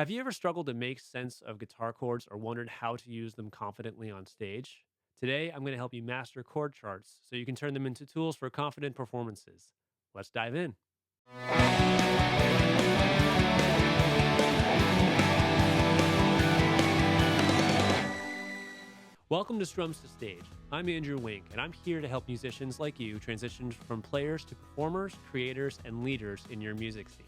Have you ever struggled to make sense of guitar chords or wondered how to use them confidently on stage? Today, I'm going to help you master chord charts so you can turn them into tools for confident performances. Let's dive in. Welcome to Strums to Stage. I'm Andrew Wink, and I'm here to help musicians like you transition from players to performers, creators, and leaders in your music scene.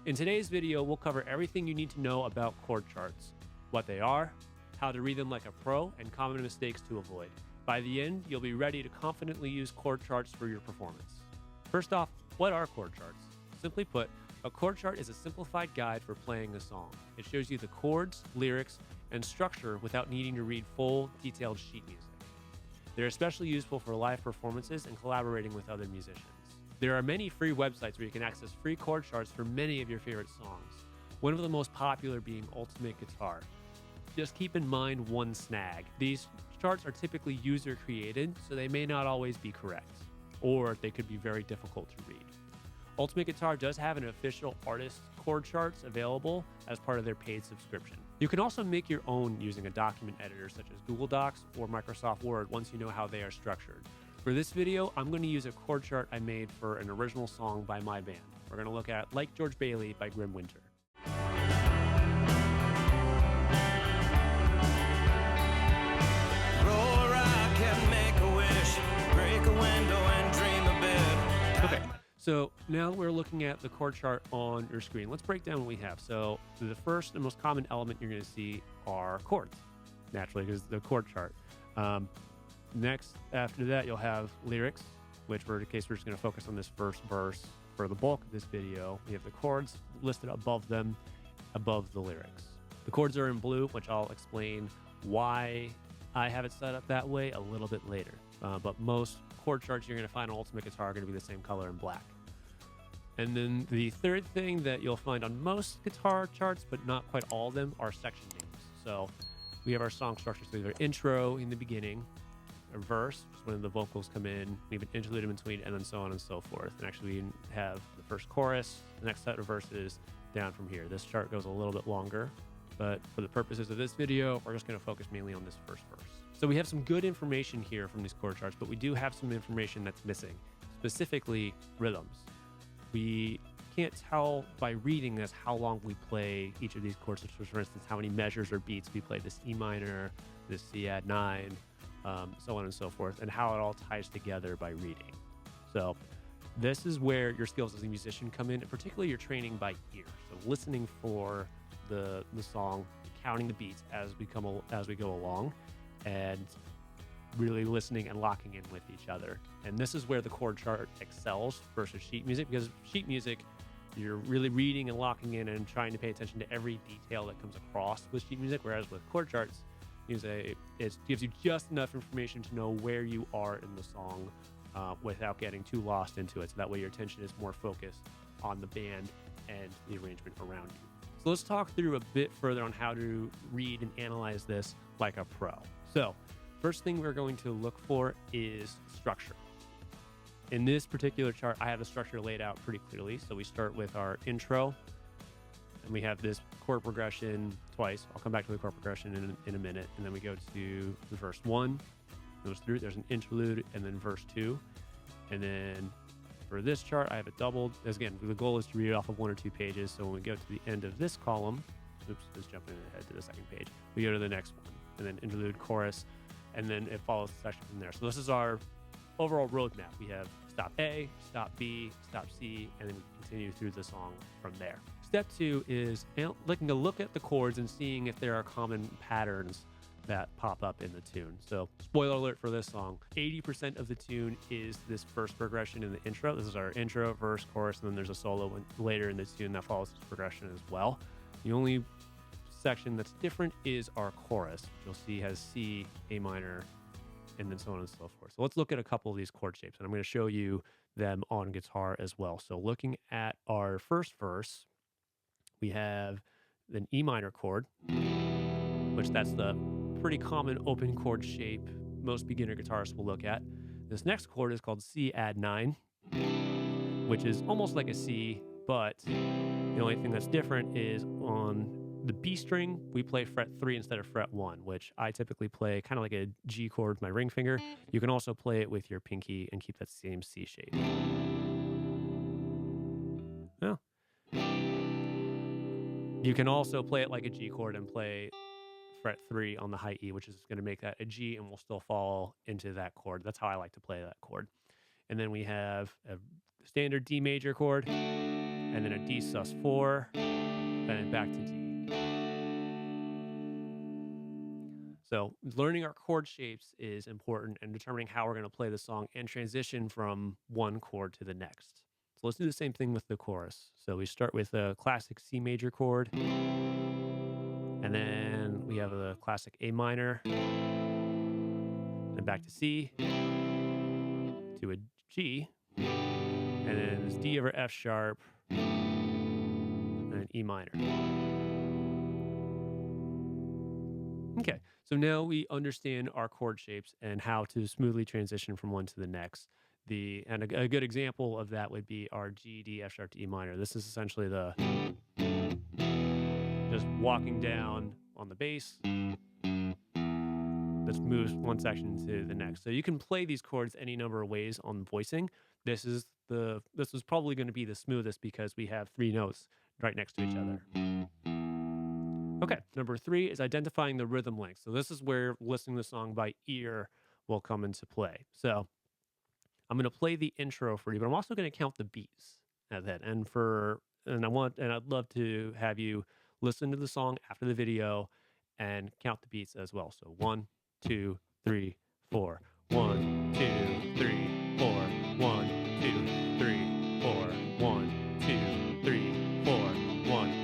In today's video, we'll cover everything you need to know about chord charts, what they are, how to read them like a pro, and common mistakes to avoid. By the end, you'll be ready to confidently use chord charts for your performance. First off, what are chord charts? Simply put, a chord chart is a simplified guide for playing a song. It shows you the chords, lyrics, and structure without needing to read full, detailed sheet music. They're especially useful for live performances and collaborating with other musicians. There are many free websites where you can access free chord charts for many of your favorite songs, one of the most popular being Ultimate Guitar. Just keep in mind one snag. These charts are typically user-created, so they may not always be correct, or they could be very difficult to read. Ultimate Guitar does have an official artist chord charts available as part of their paid subscription. You can also make your own using a document editor such as Google Docs or Microsoft Word once you know how they are structured. For this video, I'm going to use a chord chart I made for an original song by my band. We're going to look at Like George Bailey by Grimm. Okay, so now we're looking at the chord chart on your screen. Let's break down what we have. So the first and most common element you're going to see are chords, naturally, because the chord chart. Next, after that, you'll have lyrics, which for the case we're just going to focus on this first verse for the bulk of this video. We have the chords listed above them, above the lyrics. The chords are in blue, which I'll explain why I have it set up that way a little bit later. But most chord charts you're going to find on Ultimate Guitar are going to be the same color in black. And then the third thing that you'll find on most guitar charts, but not quite all of them, are section names. So we have our song structure. So we have our intro in the beginning, a verse, just when the vocals come in, we have an interlude in between, and then so on and so forth. And actually, we have the first chorus, the next set of verses down from here. This chart goes a little bit longer, but for the purposes of this video, we're just going to focus mainly on this first verse. So we have some good information here from these chord charts, but we do have some information that's missing, specifically rhythms. We can't tell by reading this how long we play each of these chords. For instance, how many measures or beats we play this E minor, this C add 9, so on and so forth, and how it all ties together by reading. So this is where your skills as a musician come in, and particularly your training by ear. So listening for the song, counting the beats as we go along, and really listening and locking in with each other. And this is where the chord chart excels versus sheet music, because sheet music, you're really reading and locking in and trying to pay attention to every detail that comes across with sheet music, whereas with chord charts, it gives you just enough information to know where you are in the song without getting too lost into it. So that way your attention is more focused on the band and the arrangement around you. So let's talk through a bit further on how to read and analyze this like a pro. So first thing we're going to look for is structure. In this particular chart, I have the structure laid out pretty clearly. So we start with our intro, and we have this chord progression twice. I'll come back to the chord progression in a minute. And then we go to the verse 1, goes through, there's an interlude, and then verse 2. And then for this chart, I have it doubled. As again, the goal is to read it off of 1 or 2 pages. So when we go to the end of this column, just jumping ahead to the second page, we go to the next one, and then interlude, chorus, and then it follows the section from there. So this is our overall roadmap. We have stop A, stop B, stop C, and then we continue through the song from there. Step 2 is taking a look at the chords and seeing if there are common patterns that pop up in the tune. So spoiler alert for this song, 80% of the tune is this first progression in the intro. This is our intro, verse, chorus, and then there's a solo later in the tune that follows this progression as well. The only section that's different is our chorus, which you'll see has C, A minor, and then so on and so forth. So let's look at a couple of these chord shapes, and I'm going to show you them on guitar as well. So looking at our first verse, we have an E minor chord, which that's the pretty common open chord shape most beginner guitarists will look at. This next chord is called C add 9, which is almost like a C, but the only thing that's different is on the B string, we play fret 3 instead of fret 1, which I typically play kind of like a G chord with my ring finger. You can also play it with your pinky and keep that same C shape. Yeah. You can also play it like a G chord and play fret 3 on the high E, which is going to make that a G and will still fall into that chord. That's how I like to play that chord. And then we have a standard D major chord, and then a D sus4, and then back to D. So learning our chord shapes is important and determining how we're going to play the song and transition from one chord to the next. So let's do the same thing with the chorus. So we start with a classic C major chord, and then we have a classic A minor, then back to C, to a G, and then it's D over F sharp, and an E minor. Okay, so now we understand our chord shapes and how to smoothly transition from one to the next. And a good example of that would be our G, D, F sharp to E minor. This is essentially the just walking down on the bass. This moves one section to the next. So you can play these chords any number of ways on voicing. This is probably going to be the smoothest because we have 3 notes right next to each other. Okay, number 3 is identifying the rhythm length. So this is where listening to the song by ear will come into play. So I'm going to play the intro for you, but I'm also going to count the beats at that. And I'd love to have you listen to the song after the video and count the beats as well. So 1, 2, 3, 4. 1, 2, 3, 4. 1, 2, 3, 4. 1, 2, 3, 4. 1,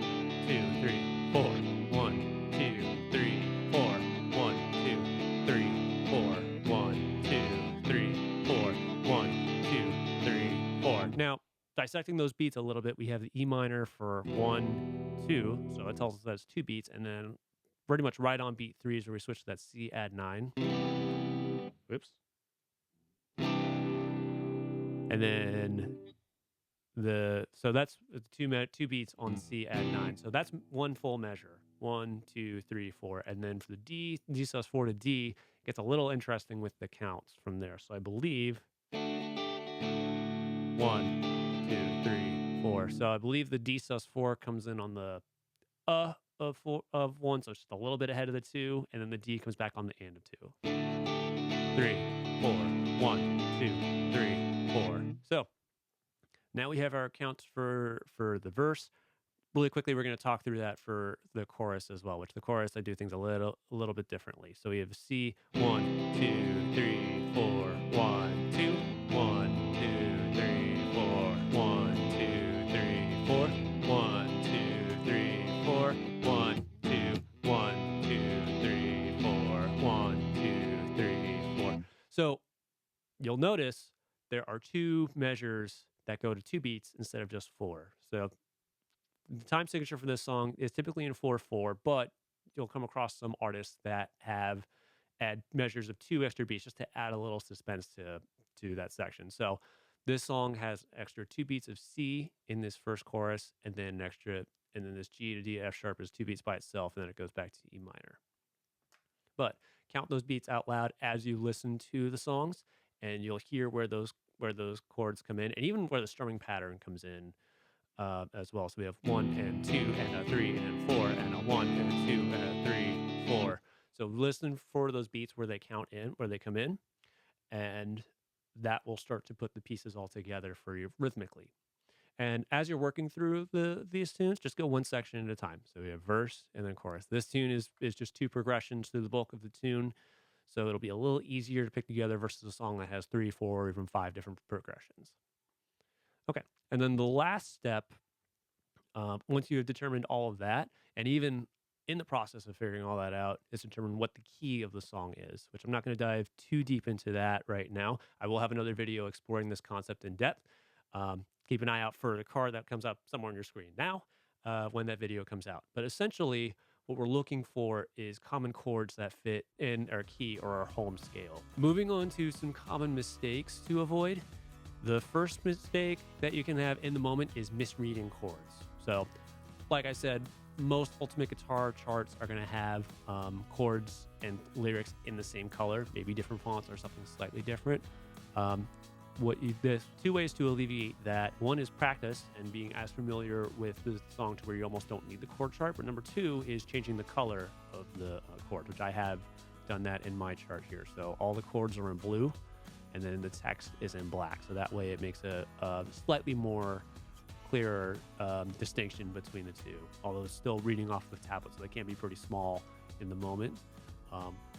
2, 3, 4. 1, 2, 3, 4. 1, 2, 3, 4. 1, 2, 3, 4. 1, 2, 3, 4. Now, dissecting those beats a little bit, we have the E minor for 1, 2. So it tells us that's 2 beats, and then pretty much right on beat 3 is where we switch to that C add 9. Oops. And then so that's 2 beats on C add 9. So that's one full measure. 1, 2, 3, 4. And then for the D sus4 to D, it gets a little interesting with the counts from there. So I believe 1, 2, 3, 4. So I believe the D sus4 comes in on the of 1, so it's just a little bit ahead of the 2, and then the D comes back on the and of 2. 3, 4, 1, 2, 3, 4. So now we have our counts for the verse. Really quickly, we're going to talk through that for the chorus as well, which the chorus I do things a little bit differently. So we have C 1, 2, 3, 4, 1, 2, 1, 2, 3, 4, 1, 2, 3, 4, 1, 2, 3, 4, 1, 2, 1, 2, 3, 4, 1, 2, 3, 4. So you'll notice there are 2 measures that go to 2 beats instead of just 4. So the time signature for this song is typically in 4/4, but you'll come across some artists that add measures of 2 extra beats just to add a little suspense to that section. So this song has extra 2 beats of C in this first chorus, and then this G to D F sharp is 2 beats by itself, and then it goes back to E minor. But count those beats out loud as you listen to the songs, and you'll hear where those chords come in, and even where the strumming pattern comes in as well. So we have 1 and 2 and a 3 and 4 and a 1 and a 2 and a 3, 4. So listen for those beats where they come in, and that will start to put the pieces all together for you rhythmically. And as you're working through these tunes, just go one section at a time. So we have verse and then chorus. This tune is just 2 progressions through the bulk of the tune, so it'll be a little easier to pick together versus a song that has 3, 4, or even 5 different progressions. Okay, and then the last step, once you have determined all of that, and even in the process of figuring all that out, is determine what the key of the song is, which I'm not going to dive too deep into that right now. I will have another video exploring this concept in depth. Keep an eye out for the card that comes up somewhere on your screen now when that video comes out. But essentially, what we're looking for is common chords that fit in our key or our home scale. Moving on to some common mistakes to avoid. The first mistake that you can have in the moment is misreading chords. So, like I said, most Ultimate Guitar charts are going to have chords and lyrics in the same color, maybe different fonts or something slightly different. There's two ways to alleviate that. One is practice and being as familiar with the song to where you almost don't need the chord chart. But number two is changing the color of the chord, which I have done that in my chart here. So all the chords are in blue, and then the text is in black. So that way it makes a slightly more clearer distinction between the two, although it's still reading off the tablet, so they can be pretty small in the moment,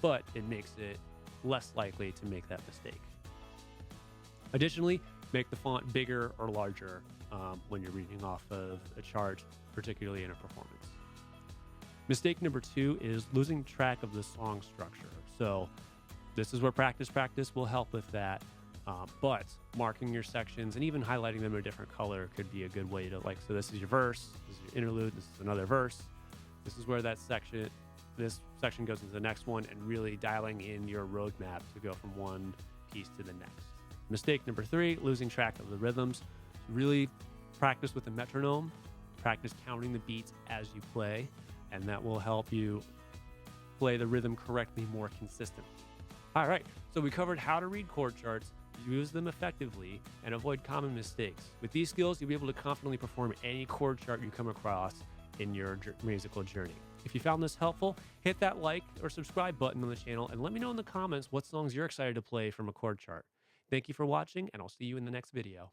but it makes it less likely to make that mistake. Additionally, make the font bigger or larger when you're reading off of a chart, particularly in a performance. Mistake number two is losing track of the song structure. So this is where practice will help with that. But marking your sections and even highlighting them in a different color could be a good way to, so this is your verse, this is your interlude, this is another verse. This is where this section goes into the next one, and really dialing in your roadmap to go from one piece to the next. Mistake number three, losing track of the rhythms. Really practice with the metronome, practice counting the beats as you play, and that will help you play the rhythm correctly more consistently. All right, so we covered how to read chord charts, use them effectively, and avoid common mistakes. With these skills, you'll be able to confidently perform any chord chart you come across in your musical journey. If you found this helpful, hit that like or subscribe button on the channel and let me know in the comments what songs you're excited to play from a chord chart. Thank you for watching, and I'll see you in the next video.